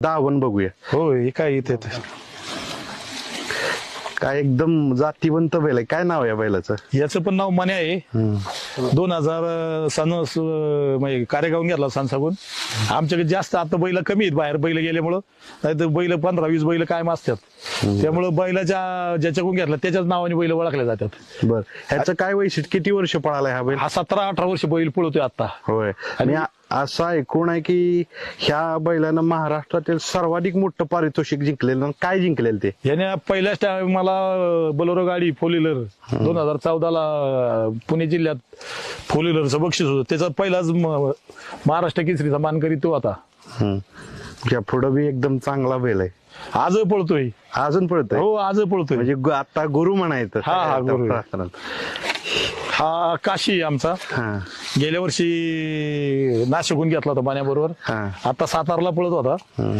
दावण बघूया. हो हे काय इथे काय एकदम जातीवंत बैल आहे. काय नाव आहे या बैलाचं? याचं पण नाव मने आहे. 2000 सन म्हणजे कार्यक्रम घेतला सांसागून. आमच्याकडे जास्त आता बैल कमी आहेत बाहेर बैल गेल्यामुळं, नाही तर बैल 15-20 बैल कायम असतात. त्यामुळं बैलाच्या ज्याच्याकडून घेतला त्याच्याच नावाने बैल ओळखल्या जातात. बर, ह्याचं काय वैशिष्ट्य? किती वर्ष पळालाय हा बैल? हा 17-18 वर्ष बैल पळतोय आता. होय. आणि असं ऐकून आहे की ह्या बैलानं महाराष्ट्रातील सर्वाधिक मोठं पारितोषिक जिंकलेलं. काय जिंकलेलं ते? याने पहिल्याच टाइम मला बोलेरो गाडी 4 व्हीलर 2014ला पुणे जिल्ह्यात 4 व्हीलरचं बक्षीस होतं. त्याचा पहिलाच महाराष्ट्र केसरीचा मानकरी तो आता. त्या पुढं बी एकदम चांगला बैल आहे. आजही पळतोय. अजून पळतोय? हो आजही पळतोय. म्हणजे आता गुरु म्हणायचं. हा, गुरु. गुरु. हा काशी आहे आमचा. गेल्या वर्षी नाशिकहून घेतला होता पाण्याबरोबर. आता सातारला पळत होता.